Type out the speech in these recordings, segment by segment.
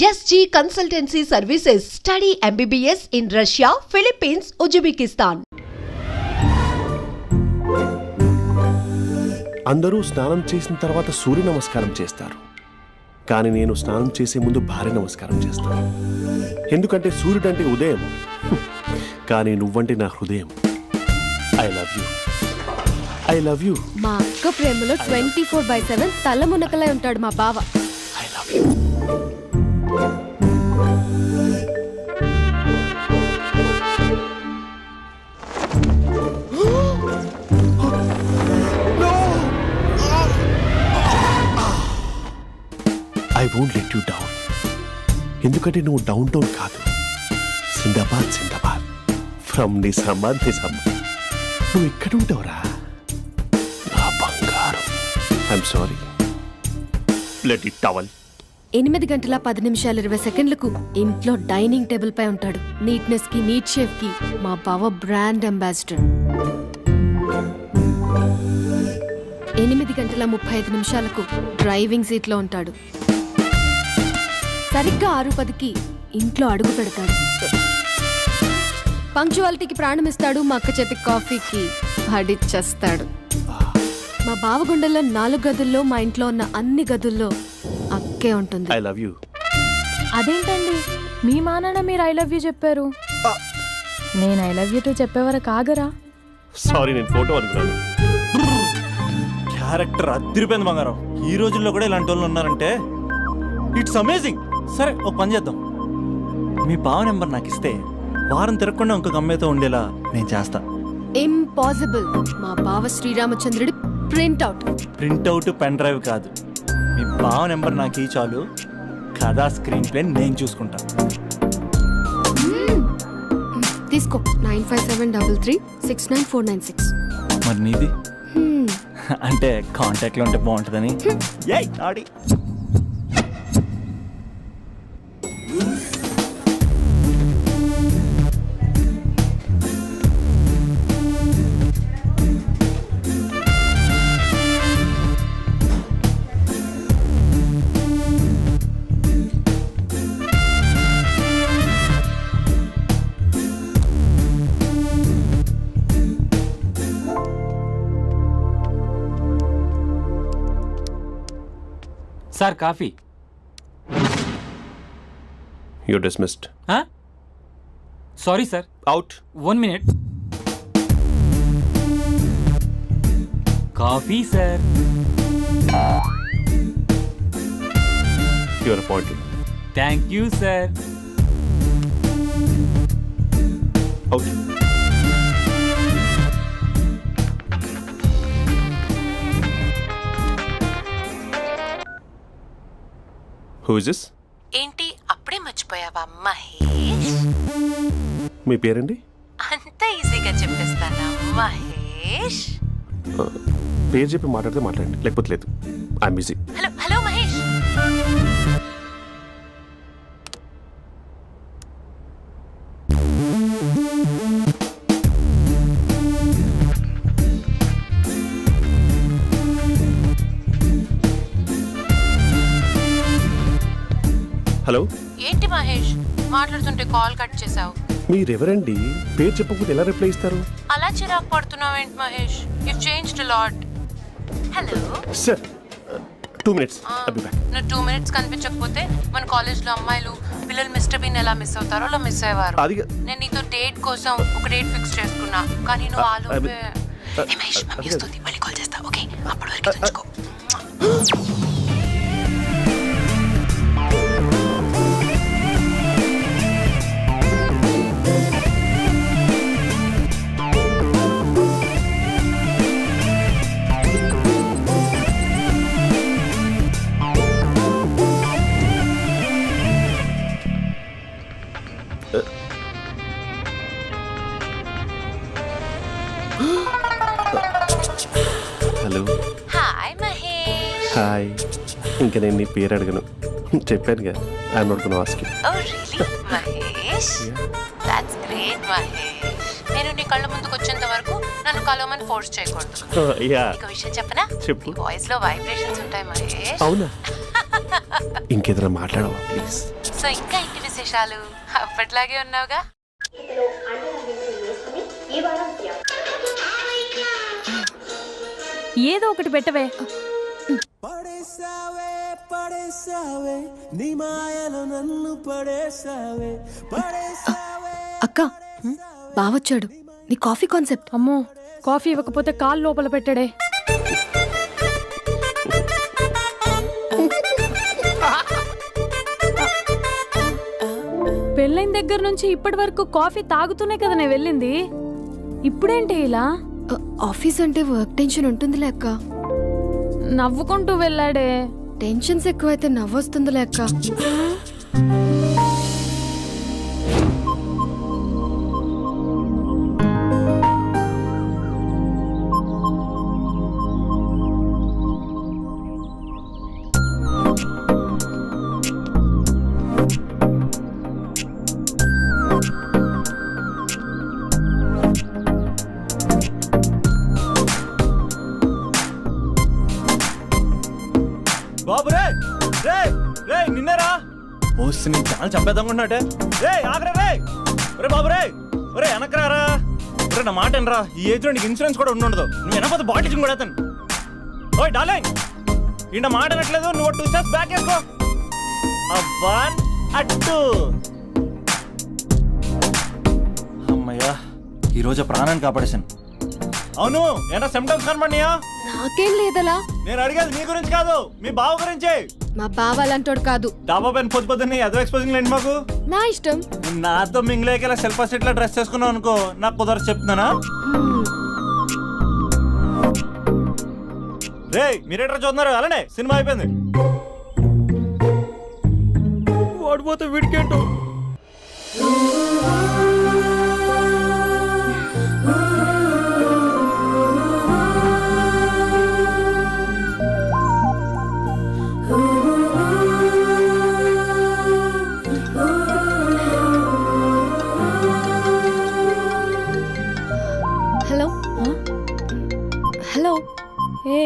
SG Consultancy Services. Study MBBS in Russia, Philippines, Uzbekistan. అందరూ స్నానం చేసిన తర్వాత సూర్య నమస్కారం చేస్తారు, కానీ నేను స్నానం చేసే ముందు భార్య నమస్కారం చేస్తాను. ఎందుకంటే సూర్యుడు అంటే ఉదయం, కానీ నువ్వంటే నా హృదయం. I love you, I love you. మా అక్క ప్రేమలో 24/7 తల మునకలై ఉంటాడు మా బావ. I love you. I won't let you down. ఎందుకంటే నువ్వు డౌన్ టౌన్ కాదు, జిందాబాద్ జిందాబాద్ ఫ్రమ్ నిజామాబాద్ నిజామాబాద్. నువ్వు ఇక్కడ ఉంటావురా నా బంగారం. I'm sorry, let it towel. 8 గంటల 10 నిమిషాలు 20 సెకండ్లకు ఇంట్లో డైనింగ్ టేబుల్ పై ఉంటాడు. నీట్నెస్ కి, నీట్ షేఫ్ కి మా బావ బ్రాండ్ అంబాసిడర్. 8 గంటల 35 నిమిషాలకు డ్రైవింగ్ సీట్ లో ఉంటాడు. సరిగ్గా 6:10కి ఇంట్లో అడుగు పెడతాడు. పంక్చువాలిటీకి ప్రాణమిస్తాడు. మా అక్క చేతి కాఫీకి అడిచేస్తాడు. మా బావ గుండెల్లో 4 గదుల్లో, మా ఇంట్లో ఉన్న అన్ని గదుల్లో అక్కే ఉంటుంది. I love you. అదేంటండి మీ మా నాన్న మీరు ఐ లవ్ యూ చెప్పారు, నేను ఐ లవ్ యూ టు చెప్పేవరకు ఆగరా? సారీ, నేను ఫోటో అనుకున్నాను. క్యారెక్టర్ అదిరిపోయింది బంగారం. ఈ రోజుల్లో కూడా ఇలాంటి వాళ్ళు ఉన్నారంటే ఇట్స్ అమేజింగ్. సరే, ఒక పని చేద్దాం. మీ బావ నెంబర్ నాకు ఇస్తే వారం తిరగకుండా ఇంకొక అమ్మాయితో ఉండేలా నేను చేస్తా. ఇంపాసిబుల్. మా బావ శ్రీరామచంద్రుడి ప్రింట్అవుట్. ప్రింట్అవుట్ పెన్ డ్రైవ్ కాదు, మీ బావ నెంబర్ నాకు ఈ చాలు. కథా స్క్రీన్ ప్లే నేను చూసుకుంటా. తీసుకో. 9573369496. మరి నీది? అంటే కాంటాక్ట్లో ఉంటే బాగుంటుందని. ఆడి sir coffee. You're dismissed. Sorry sir. Out. 1 minute. Coffee sir. You're appointed. Thank you sir. Out. Who is this? ఏంటి అప్పుడే మర్చిపోయావా మహేష్? మీ పేరండి? అంత ఈజీగా చెప్పేస్తానా మహేష్? పేరు చెప్పి మాట్లాడితే మాట్లాడండి, లేకపోతే లేదు. I'm busy. Hello hello Mahesh. Hello. ఏంటి మహేష్ మాట్లాడుతుంటే కాల్ కట్ చేసావు? మీరెవరండి? పేరు చెప్పకపోతే ఎలా రిప్లై ఇస్తారు? అలా చిరాకు పడుతున్నావేంటి Mahesh? You changed a lot. Hello sir, 2 minutes. I'll be back. నువ్వు 2 minutes కనిపించకపోతే మన కాలేజ్లో అమ్మాయిలు పిల్లలు మిస్టర్ బీన్ ఎలా మిస్ అవుతారో అలా మిస్ అయ్యేవారు. నేను నీతో డేట్ కోసం ఒక డేట్ ఫిక్స్ చేసుకున్నా, కానీ నువ్వు ఆలోపే. మహేష్ మమ్మీ వస్తుంది, మళ్ళీ కాల్ చేస్తా. ఓకే, అప్పటి వరకు తెచ్చుకో. హలో. హాయ్ మహేష్. హాయ్. ఇంకా నేను నీ పేరు అడగను, చెప్పానుగా. I'm not gonna ask you. Oh really Mahesh? That's great Mahesh. నేను నీ కళ్ళ ముందుకు వచ్చేంత వరకు నన్ను కలవమని ఫోర్స్ చేయకూడదు. ఒక విషయం చెప్పనా? చెప్పు. వాయిస్ లో వైబ్రేషన్స్ ఉంటాయి మహేష్. అవునా? ఇంకేదైనా మాట్లాడవా ప్లీజ్? సో ఇంకా ఇంటి విశేషాలు అప్పట్లాగే ఉన్నావుగా. ఏదో ఒకటి పెట్టవే. అక్క బావొచ్చాడు. నీ కాఫీ కాన్సెప్ట్. అమ్మో, కాఫీ ఇవ్వకపోతే కాలు లోపల పెట్టాడే. పెళ్ళైన దగ్గర నుంచి ఇప్పటి వరకు కాఫీ తాగుతూనే కదా నేను వెళ్ళింది. ఇప్పుడేంటి ఇలా? ఆఫీస్ అంటే వర్క్ టెన్షన్ ఉంటుందిలే అక్క. నవ్వుకుంటూ వెళ్ళాడే. టెన్షన్స్ ఎక్కువైతే నవ్వొస్తుందిలే అక్క. బాబు రే రే రే నిన్నరా ఓసి నేను చాలా చంపేద్దామనుకుంటున్నాటే. రే ఆగరా రే. రే బాబు రే. రే వెనకరారా. రే నా మాట అనరా. ఈ ఏజ్ లో నీకు ఇన్సూరెన్స్ కూడా ఉండదు. నువ్వు వెనకపోతే బాటిల్ కూడా అతను. ఓయ్ డార్లింగ్, ఈయన మాట అనట్లేదు. నువ్వు 2 స్టెప్స్ బ్యాక్ వేసుకో. అబ్బా అట్టు. అమ్మయ్యా, ఈరోజు ప్రాణాన్ని కాపాడేశాను. అవును, ఏనా సిమ్టమ్స్ కనబడినాయా? నాకేం లేదలా. నేను అడిగేది మీ గురించి కాదు, మీ బావ గురించి. మా బావ అలాంటోడు కాదు. డాబా పైన పొద్దున్నే అదో ఎక్స్పోజింగ్ లేండి మాకు. నా ఇష్టం. నాతో మింగిలేక ఇలా సెల్ఫ్ సెట్ లా డ్రెస్ చేసుకున్నావు అనుకో, నాకు కుదరదు చెప్తున్నానా. రే మీరేట్రా చూస్తున్నారు? అలానే సినిమా అయిపోయింది. వాడిపోతే వీడికేంటో. Hello hello. ఏ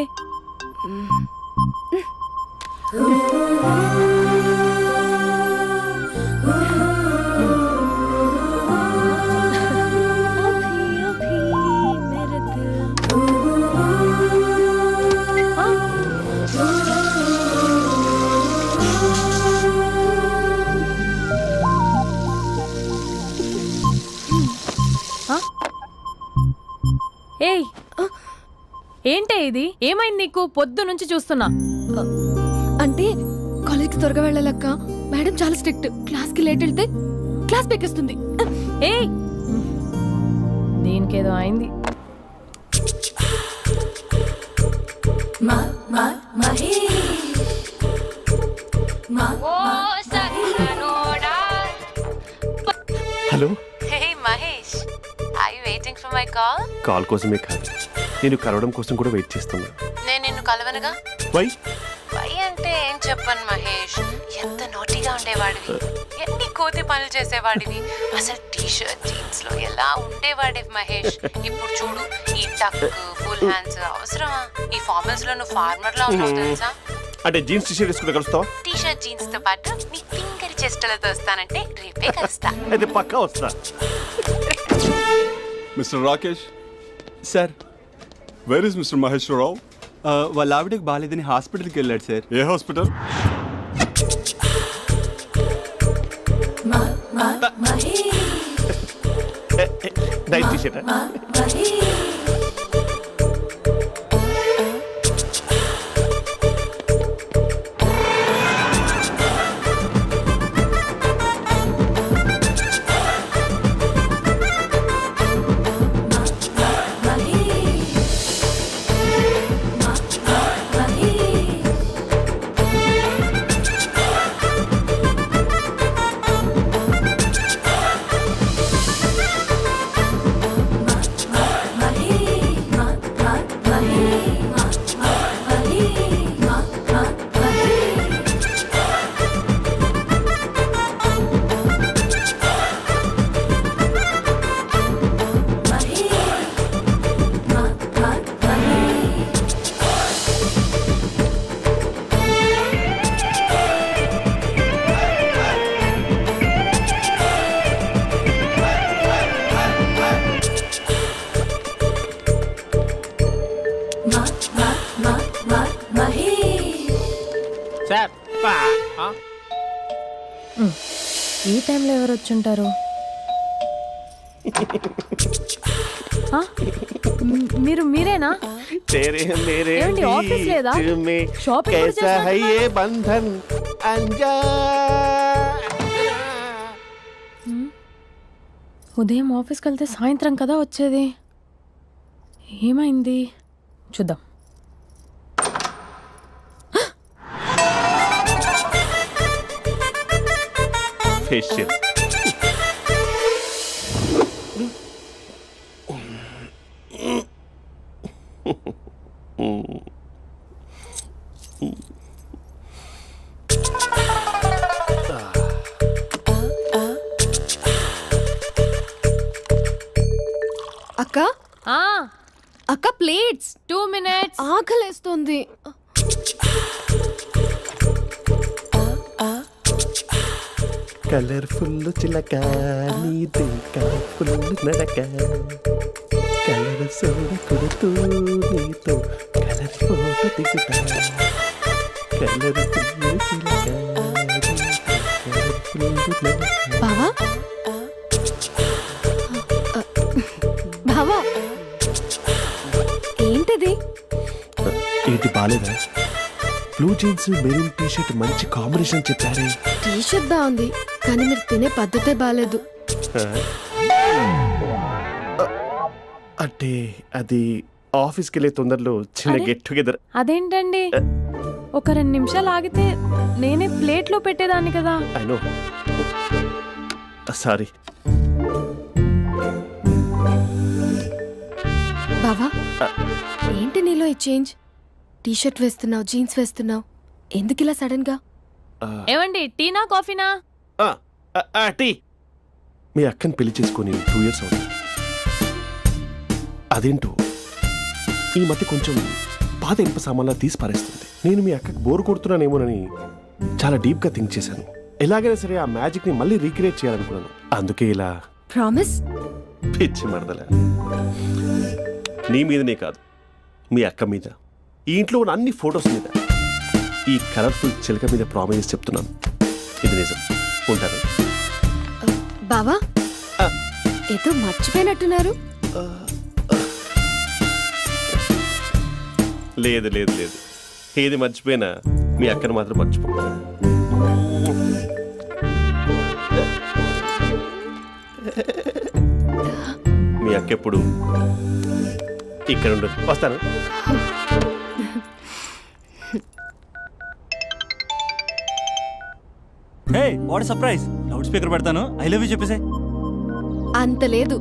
ఏయ్, ఏంటే ఇది? ఏమైంది నీకు? పొద్దు నుంచి చూస్తున్నా. అంటే కాలేజ్కి త్వరగా వెళ్ళాలక్క. మేడం చాలా స్ట్రిక్ట్. క్లాస్కి లేట్ వెళ్తే క్లాస్ పెక్కిస్తుంది. ఏయ్, దీనికేదో అయింది. Hello. Hey Mahesh, are you waiting for my call? Call కోసమే కాదు, నేను కలవడం కోసం కూడా వెయిట్ చేస్తున్నా. నేను నిన్ను కలవనుగా. వై? వై అంటే ఏం చెప్పను మహేష్. ఎంత నోటీగా ఉండేవాడివి, ఎన్ని కోతి పనులు చేసేవాడివి. అసలు టీ షర్ట్ జీన్స్ లో ఎలా ఉండేవాడివి మహేష్. ఇప్పుడు చూడు, ఈ టక్ ఫుల్ హ్యాండ్స్ అవసరమా? ఈ ఫార్మల్స్ లో నువ్వు ఫార్మర్ లా ఉన్నావు తెలుసా. అంటే జీన్స్ టీ షర్ట్ వేసుకుంటే కలుస్తావా? టీ షర్ట్ జీన్స్ తో పాటు నీ ఫింగర్ చెస్టలతో వస్తానంటే రేపే కలుస్తా. అయితే పక్కా వస్తా. Mister Rakesh, sir, where is mister Maheshwararao? వాళ్ళ ఆవిడకి బాగాలేదని హాస్పిటల్కి వెళ్ళాడు సార్. ఏ హాస్పిటల్? Night T shirt. ఈ టైంలో ఎవరు వచ్చుంటారు? ఆ? మీరేనా? ఏమండి, ఆఫీస్ లేదా? షాపింగ్ కూడా చేసినట్టున్నారు. ఉదయం ఆఫీస్కి వెళ్తే సాయంత్రం కదా వచ్చేది. ఏమైంది చూద్దాం. ఫేషియల్ అక్క అక్క ప్లేట్స్ 2 minutes. ఆకలేస్తుంది. కలర్ఫుల్ చిలక నీదే కలర్ఫుల్ నడక కలర్ సోడ కొడుతూ నీతో కలర్ ఫోటో దిగుతా కలర్ఫుల్ చిలక బావా బావా ఏంటిది? ఏంటి బాలేదా? Blue jeans maroon T shirt మంచి కాంబినేషన్ చెప్పారే. టీ షర్ట్ బాగుంది కానీ మీరు తినే పద్ధతే బాలేదు. అంటే అది ఆఫీస్కి వెళ్ళే తొందరలో చిన్న గెట్ టుగెదర్. అదేంటండి, ఒక 2 నిమిషాలు ఆగితే నేనే ప్లేట్లో పెట్టేదాన్ని కదా. I know, sorry. బావా ఏంటి నీలో ఈ చేంజ్? టీ షర్ట్ వేస్తున్నావు, జీన్స్ వేస్తున్నావు, ఎందుకు ఇలా సడన్ గా? ఏమండి, టీనా కాఫీనా? టీ. మీ అక్కని పెళ్లి చేసుకొని 2 years అవుతుంది. అదేంటో ఈ మధ్య కొంచెం పాత ఇనుప సామాన్లా తీసి పారేస్తుంది. నేను మీ అక్కకి బోర్ కొడుతున్నానేమోనని చాలా డీప్గా థింక్ చేశాను. ఎలాగైనా సరే ఆ మ్యాజిక్ని మళ్ళీ రీక్రియేట్ చేయాలనుకున్నాను. అందుకే ఇలా. ప్రామిస్? పిచ్చి మరదల, నీ మీదనే కాదు, మీ అక్క మీద, ఈ ఇంట్లో ఉన్న అన్ని ఫొటోస్ మీద, ఈ కలర్ఫుల్ చిలక మీద ప్రామిస్ చెప్తున్నాను. ఇది నిజం. ఉంటాను. బావా ఏదో మర్చిపోయినట్టున్నారు. లేదు లేదు లేదు, ఏది మర్చిపోయినా మీ అక్కను మాత్రం మర్చిపో. మీ అక్క ఎప్పుడు ఇక్కడ ఉండదు. వస్తాను. Hey what surprise. Loud speaker పెడతాను, ఐ లవ్ యూ చెప్పేసే. అంత లేదు.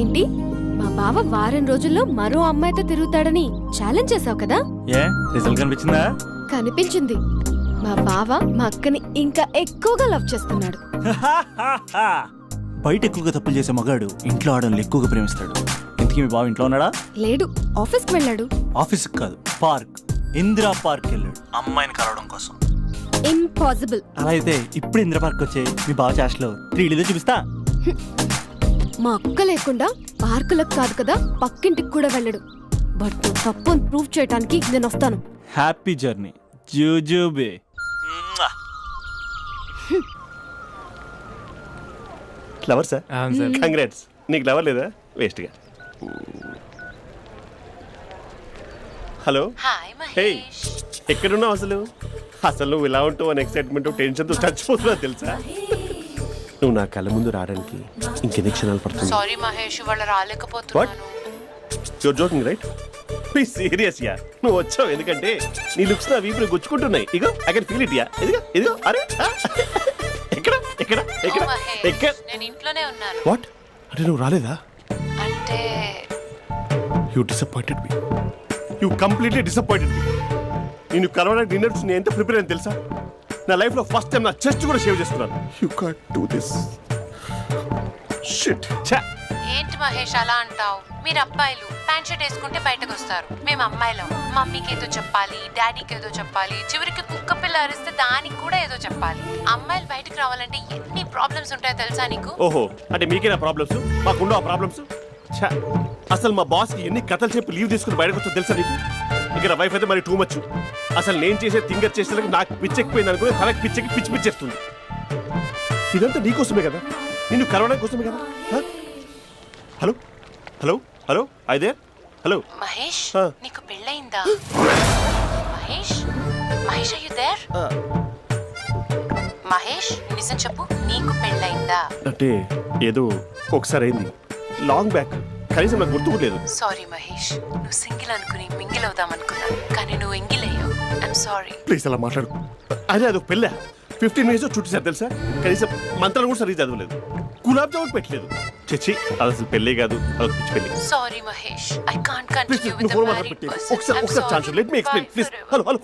ఏంటి, మా బావ వారం రోజుల్లో మరో అమ్మాయితో తిరుగుతాడని ఛాలెంజ్ చేసావు కదా? ఏ రిజల్ట్ కనిపించిందా? కనిపించింది. మా బావ మా అక్కని ఇంకా ఎక్కువగా లవ్ చేస్తున్నాడు. బయట ఎక్కువగా తప్పులు చేసే మగాడు ఇంట్లో ఆడవాళ్ళని ఎక్కువగా ప్రేమిస్తాడు. ఇంతకీ మీ బావ ఇంట్లో ఉన్నాడా? లేడు, ఆఫీస్కి వెళ్ళాడు. ఆఫీస్కి కాదు, పార్క్, ఇందిరా పార్క్ వెళ్ళాడు అమ్మాయిని కలవడం కోసం. ఇంపాసిబుల్. అలా అయితే ఇప్పుడు ఇందిరా పార్క్ వచ్చే మీ బావ చాష్లో 3Dలో చూపిస్తా. మా అక్క లేకుండా పార్కులకు కాదు కదా పక్కింటికి కూడా వెళ్ళడు. బట్ నువ్వు తప్పు ప్రూవ్ చేయడానికి నేను వస్తాను. హ్యాపీ జర్నీ జూజూబే. Flower sir, congrats. నీకు ఫ్లవర్ లేదా? వేస్ట్గా. హలో. Hi hey, Mahesh. ఎక్కడున్నావు అసలు? అసలు నువ్వు ఇలా ఉంటావు అని ఎక్సైట్మెంట్ టెన్షన్తో చచ్చిపోతున్నావు తెలుసా? నువ్వు నా కళ్ళ ముందు రావడానికి ఇంకెన్ని క్షణాలు పడుతుంది? సారీ మహేష్, వాళ్ళు రాలేకపోతున్నాను. You're joking right? Please serious yeah. నువ్వు వచ్చావు ఎందుకంటే నీ లుక్స్ నా వీపులు గుచ్చుకుంటున్నాయి. ఇగో I can feel it yeah. ఇదిగో ఇదిగో. అరే ఎక్కడ ఎక్కడ ఎక్కడ ఎక్కడ? నేను ఇంట్లోనే ఉన్నాను. వాట్ అంటే నువ్వు రాలేదా? అంటే you disappointed me. You completely disappointed me. నేను కలవడానికి డిన్నర్స్ నేను ఎంత ప్రిపేర్ అని తెలుసా? నా లైఫ్లో ఫస్ట్ టైం నా చెస్ట్ కూడా షేవ్ చేస్తున్నాను. You can't do this shit. ఏంటి మహేష్ అలా అంటావు? మీరు అబ్బాయిలు ప్యాంట్ షర్ట్ వేసుకుంటే బయటకు వస్తారు. మేము అమ్మాయిలం మమ్మీకి ఏదో చెప్పాలి, డాడీకి ఏదో చెప్పాలి, చివరికి కుక్క పిల్ల అరిస్తే దానికి కూడా ఏదో చెప్పాలి. అమ్మాయిలు బయటకు రావాలంటే ఎన్ని ప్రాబ్లమ్స్ ఉంటాయో తెలుసా నీకు? ఓహో, అంటే మీకేనా ప్రాబ్లమ్స్? మాకుండా ఆ ప్రాబ్లమ్స్? అసలు మా బాస్కి ఎన్ని కథలు చెప్పి లీవ్ తీసుకుని బయటకు వచ్చో తెలుసా నీకు? ఇక్కడ వైఫ్ అయితే మరి టూ మచ్. అసలు నేను చేసే థింగర్ చేసేందుకు నాకు పిచ్చెక్కిపోయింది అనుకుని తనకి పిచ్చెక్కి పిచ్చి పిచ్చేస్తుంది. ఇదంతా నీకోసమే కదా, నిన్ను కరోనా కోసమే కదా. హలో హలో హలో అయితే హలో మహేష్ నీకు పెళ్ళయిందా? Mahesh Mahesh are you there? Mahesh నిజం చెప్పు, నీకు పెళ్ళయిందా? అంటే ఏదో ఒకసారి అయింది, లాంగ్ బ్యాక్, కనీసం నాకు గుర్తు లేదు. సారీ మహేష్, నువ్వు సింగిల్ అనుకుని మింగిల్ అవుదాం అనుకున్నా, కానీ నువ్వు ఎంగిల్ అయ్యావు. I'm sorry. ప్లీజ్ అలా మాట్లాడు. అదే అది పెళ్ళా, 15 minutes చుట్టూ తెలుసా, కనీసం మంత్రాలు కూడా సరిగ్గా చదవలేదు, గులాబ్ జామున్ పెట్టలేదు. చచ్చి అది అసలు పెళ్ళే కాదు, అదొక పిచ్చి పెళ్ళి. Sorry Mahesh, I can't please continue నువ్వు విత్ ఫోన్ ద మాట్లాడి మ్యారీడ్ పెట్టి పర్సన్. ఒకసారి chance let me explain please. Hello hello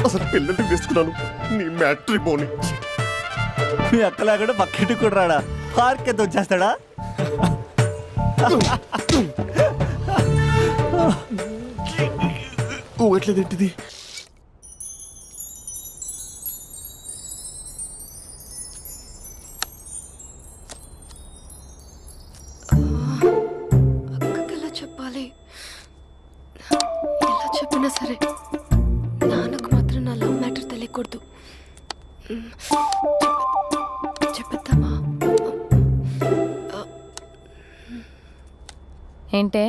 అసలు పెళ్ళంటే తీసుకున్నాను నీ మ్యాట్రీ పోని. మీ అక్కలాగడ పక్కింటి కూడా రాడా, పార్క్ ఎంత వచ్చేస్తాడా? ఎట్లేదేంటిది? అక్కకి ఎలా చెప్పాలి? ఎలా చెప్పినా సరే నాన్నకు మాత్రం నా లవ్ మ్యాటర్ తెలియకూడదు. చెప్పేద్దామా? ఏంటే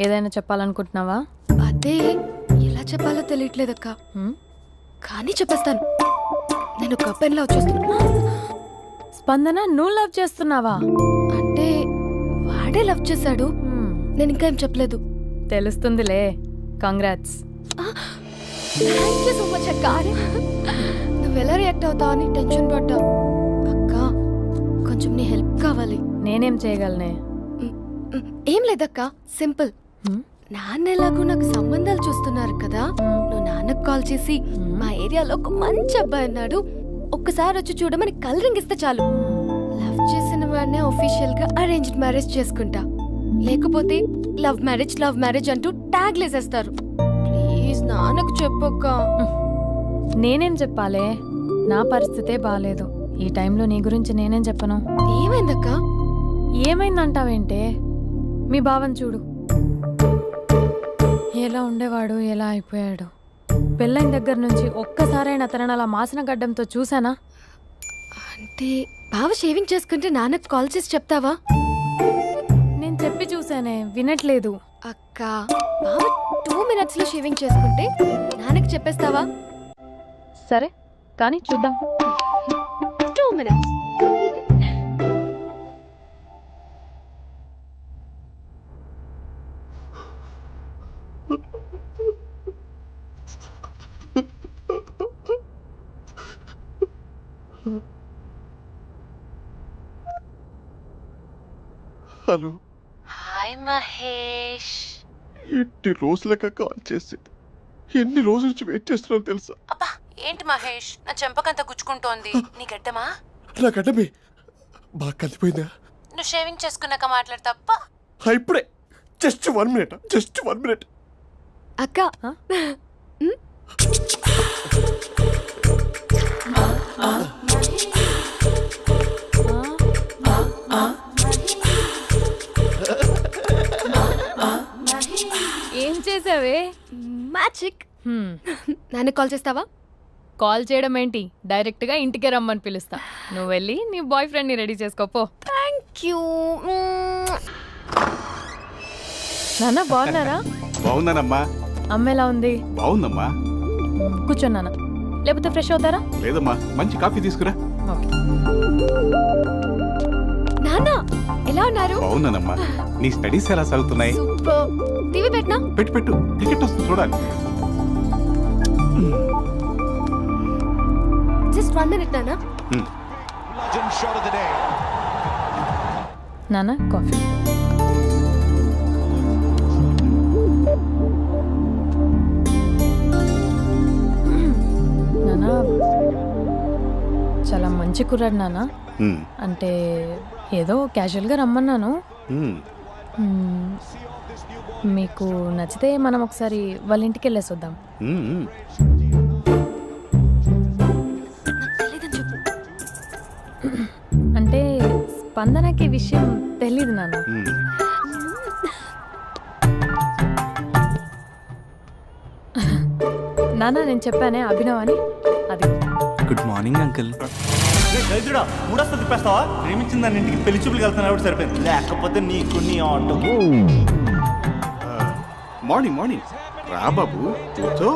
ఏదైనా చెప్పాలనుకుంటున్నావా? అదే ఎలా చెప్పాలో తెలియట్లేదక్క, కానీ చెప్పేస్తాను. నేను ఒక అబ్బాయిలా వచ్చేస్తున్నా. స్పందన, నువ్వు లవ్ చేస్తున్నావా? అంటే వాడే లవ్ చేశాడు, నేను ఇంకా ఏం చెప్పలేదు. తెలుస్తుందిలే. Congrats. Thank you so much అక్క. నువ్వు ఎలా రియాక్ట్ అవుతావు అని టెన్షన్ పడ్డా. అక్క కొంచెం నీ హెల్ప్ కావాలి. నేనేం చేయగలనే? ఏం లేదక్క, సింపుల్. నాన్న ఎలాగో నాకు సంబంధాలు చూస్తున్నారు కదా, నువ్వు నాన్నకు కాల్ చేసి మా ఏరియాలో ఒక మంచి అబ్బాయి అన్నాడు, ఒక్కసారి వచ్చి చూడమని కలరింగ్ ఇస్తే చాలు. లవ్ చేసిన వాడినే ఒఫీషియల్ గా అరేంజ్డ్ మ్యారేజ్ చేసుకుంటా, లేకపోతే లవ్ మ్యారేజ్ అంటూ ట్యాగ్ లేసేస్తారు. ప్లీజ్ నాన్నకు చెప్పక్క. నేనేం చెప్పాలే? నా పరిస్థితే బాలేదు. ఈ టైంలో నీ గురించి నేనేం చెప్పను. ఏమైందక్క? ఏమైందంటావేంటే? మీ భావం చూడు, ఎలా ఉండేవాడు, ఎలా అయిపోయాడు. పెళ్ళైన దగ్గర నుంచి ఒక్కసారైనా తనని అలా మాసిన గడ్డంతో చూసానా? అంటే బావ షేవింగ్ చేసుకుంటే నాన్నకు కాల్ చేసి చెప్తావా? నేను చెప్పి చూసానే, వినట్లేదు. అక్క బావ 2 minutes లో షేవింగ్ చేసుకుంటే నాన్నకి చెప్పేస్తావా? సరే కానీ చూద్దాం. 2 minutes. Hello hi Mahesh. ఎన్ని రోజులక కాల్ చేసి, ఎన్ని రోజుల నుంచి వెయిట్ చేస్తున్నాను తెలుసా? అబ్బా ఏంటి మహేష్, నా చెంపకంత గుచ్చుకుంటోంది. నీ గడ్డమా? నా గడ్డమే బాగా కలిపోయిందా? నువ్వు షేవింగ్ చేసుకున్నాక మాట్లాడు తప్ప. ఇప్పుడే జస్ట్ 1 minute. అక్క ఏం చేసావే? మ్యాజిక్. నాన్న కాల్ చేస్తావా? కాల్ చేయడం ఏంటి, డైరెక్ట్ గా ఇంటికే రమ్మని పిలుస్తా. నువ్వు వెళ్ళి నీ బాయ్ ఫ్రెండ్ ని రెడీ చేసుకోపో. Thank you. నాన్న బాగున్నారా? బాగున్నానమ్మా. అమ్మ ఎలా ఉంది? బాగుందమ్మా. కూర్చోన్నానా, లేకపోతే ఫ్రెష్ అవుతారా? లేదమ్మా, మంచి కాఫీ తీసుకురా. ఓకే. నాన్న ఎలా ఉన్నారు? బాగున్నానమ్మా. నీ స్టడీస్ ఎలా సాగుతున్నాయి? సూపర్. టీవీ పెట్టనా? పెట్టు టికెట్ వస్తుంది చూడాలి. జస్ట్ 1 minute నాన్న. నాన్న కాఫీ. నాన్న చాలా మంచి కుర్రాడు నాన్న. అంటే ఏదో క్యాజువల్గా రమ్మన్నాను. మీకు నచ్చితే మనం ఒకసారి వాళ్ళ ఇంటికి వెళ్ళేసి వద్దాం. అంటే స్పందనకి విషయం తెలీదు నాన్న. నాన్న నేను చెప్పానే అభినవ్ అని, అది. Good morning uncle. గైజుడా మూడొస్తా తిప్పేస్తావా? ప్రేమించిన దాని ఇంటికి పెళ్లి చూపులు వెళ్తాను కాబట్టి సరిపోయింది, లేకపోతే నీకు నీ ఆటో. మార్నింగ్ మార్నింగ్ రా బాబు, కూర్చో.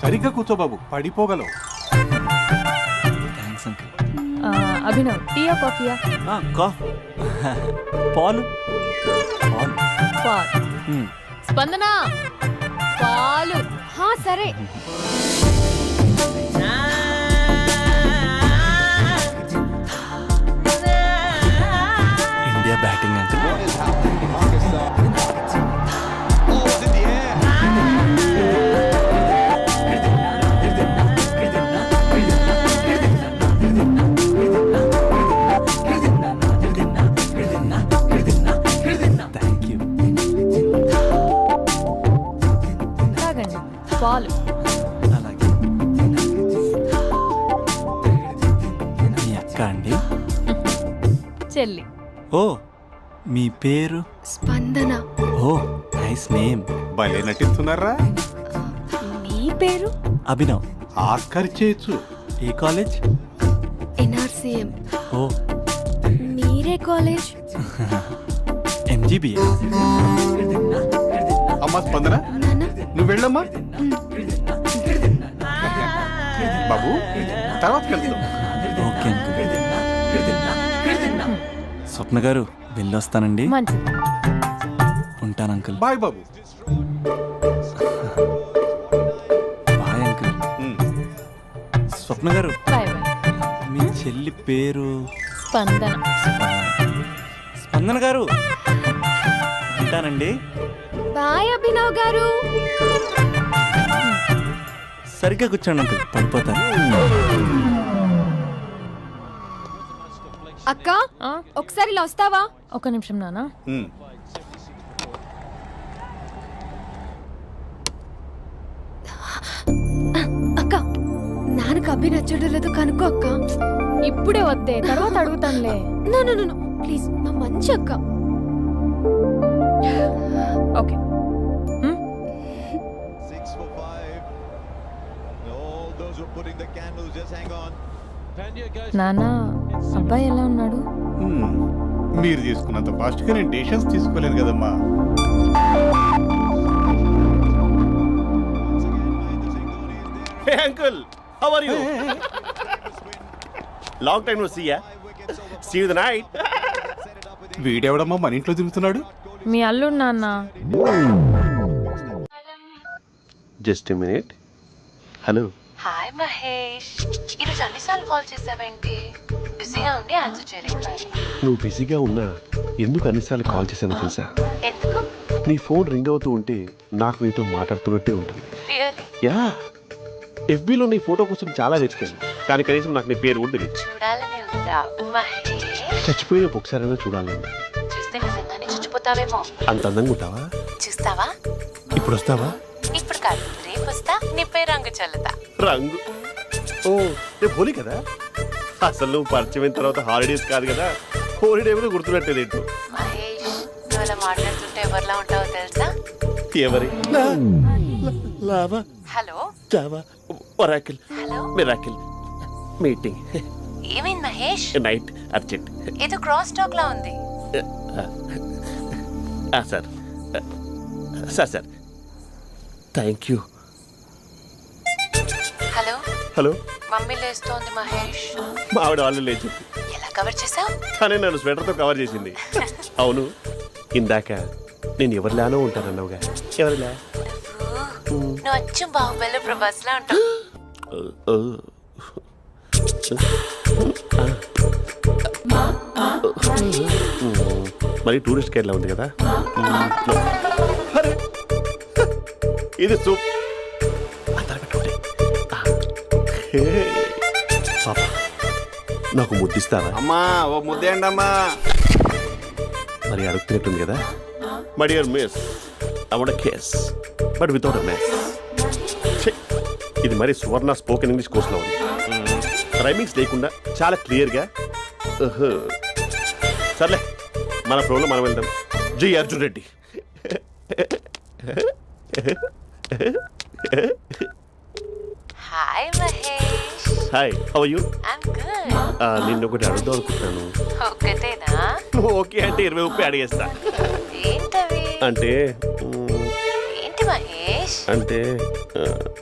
సరిగ్గా కూర్చో బాబు, పడిపోగలవు. Thanks uncle. అభినవ్ టీయా కాఫీయా? పాలు. పాలు. స్పందన పాలు. సరే. India batting uncle. పాలు. అలాగే. మీ అక్క అండి? చెల్లి. ఓ, మీ పేరు? స్పందన. ఓ, నైస్ నేమ్. భలే నటిస్తున్నారా? నీ పేరు? అభినవ్. ఆస్కార్ చేయొచ్చు. ఏ కాలేజ్? NRCM. ఓ, మీరే కాలేజ్? MGBA. అమ్మా స్పందన, నువ్వు వెళ్ళమ్మా. బాబు తర్వాత వెళ్తాం. Okay uncle. స్వప్న గారు వెళ్ళొస్తానండి. మంచిది. ఉంటాను అంకుల్. బాయ్ బాబు. Bye uncle. స్వప్న గారు, బాయ్ బాయ్. మీ చెల్లి పేరు? స్పందన. స్పందన గారు, ఉంటానండి. బాయ్ అభినవ్ గారు. సరిగ్గా కూర్చోండి అంకుల్, పడిపోతాను. అక్క ఒకసారి ఇలా వస్తావా? ఒక నిమిషం నాన్న. అక్క నాన్నకు అభి నచ్చడం లేదో కనుక్కో అక్క. ఇప్పుడే వద్దే, తర్వాత అడుగుతానులే. నో నో నో ప్లీజ్, నా మంచి అక్క. ఓకే. నాన్న అబ్బాయి ఎలా ఉన్నాడు? మీరు తీసుకున్నంత ఫాస్ట్ గా నేను డెసిషన్స్ తీసుకోలేను కదమ్మా. Hey uncle, how are you? Long time no see ya. See you the night. వీడెవడమ్మా మన ఇంట్లో తిరుగుతున్నాడు? మీ అల్లుడు నాన్న. Just a minute. Hello. Hi Mahesh, ఈరోజు అన్నిసార్లు కాల్ చేసావేంటి? బిజీగా ఉండి ఆన్సర్ చేయలేదు. నువ్వు బిజీగా ఉన్నా ఎందుకు అన్నిసార్లు కాల్ చేశానో తెలుసా? ఎందుకు? నీ ఫోన్ రింగ్ అవుతూ ఉంటే నాకు నీతో మాట్లాడుతున్నట్టే ఉంటుంది. రియల్లీ? యా, FBలో నీ ఫోటో కోసం చాలా వెతికాను, కానీ కనీసం నాకు నీ పేరు కూడా తెలియదు. చూడాలని ఉందా మహేష్? చచ్చిపోయిన ఒకసారైనా చూడాలని. చూస్తే నిజంగానే చచ్చిపోతావేమో. అంత అందంగా ఉంటావా? చూస్తావా? ఇప్పుడు వస్తావా? ఇప్పుడు కాదు, రేపు వస్తా, నీపై రంగు చల్లుతా. రంగు? ఓ, రేపు హోలీ కదా. అసలు నువ్వు పరిచయం తర్వాత హాలిడేస్ కాదు కదా, హోలిడే కూడా గుర్తున్నట్టేది ఏంటో. మహేష్, నువ్వు అలా మాట్లాడుతుంటే ఎవరిలా ఉంటావో తెలుసా? ఎవరి? Lava, hello, Java, Oracle, hello, miracle, meeting, ఏమైంది మహేష్? Night, urgent. ఏదో క్రాస్ టాక్ లా ఉంది. Sir sir sir thank you. Hello hello, mummy లేస్తోంది మహేష్. మా ఆవిడ వాళ్ళు లేచింది. ఎలా కవర్ చేసావు? కానీ నన్ను స్వెటర్తో కవర్ చేసింది. అవును, ఇందాక నేను ఎవరిలానో ఉంటానన్నావుగా, ఎవరిలా? నువ్వు అచ్చం బాహుబలి ప్రభాస్ లా ఉంటావు. మరి టూరిస్ట్ కేరళ ఉంది కదా. ఇది సూప్. నాకు ముద్దిస్తావా? అమ్మా ఓ ముద్దేయండి అమ్మా. మరి అడుగుతున్నట్టుంది కదా. My dear miss, I want a kiss but without a mess. ఇది మరి సువర్ణ స్పోకెన్ ఇంగ్లీష్ కోర్సులో ఉంది. రైమింగ్స్ లేకుండా చాలా క్లియర్గా. సర్లే, మన ఫ్లోలో మనం వెళ్దాం. జై Arjun Reddy. Hi Mahesh. Hi, how are you? I'm good. నిన్ను ఒకటి అడుగుదాం అనుకుంటున్నాను. ఒకటేనా? ఓకే అంటే 20 అడిగేస్తా. ఏంటవి? అంటే ఏంటి మహేష్? అంటే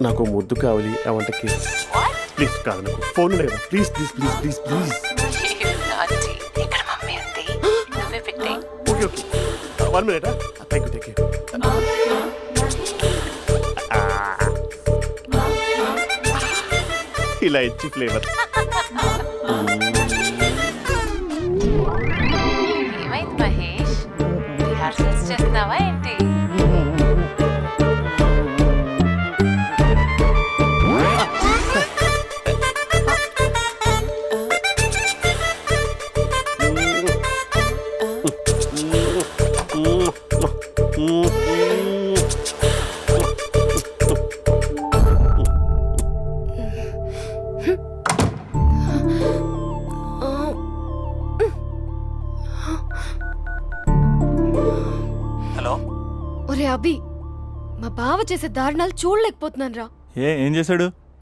నాకు ముద్దు కావాలి. అవంట కిస్ ప్లీజ్. కాదు, నాకు ఫోన్ లేదు. Please please please please please. ఇక్కడ మమ్మీ ఉంది, నువ్వే పెట్టే. Okay okay, 1 minute. Thank you. ఇలా ఇచ్చి ఫ్లేవర్. ఏమైంది మహేష్? రిహార్సల్స్ చేస్తున్నావా ఏంటి? హలో. ఒరే అభి, మా బావ చేసే దారుణాలు చూడలేకపోతున్నాను రా. ఏం చేశాడు?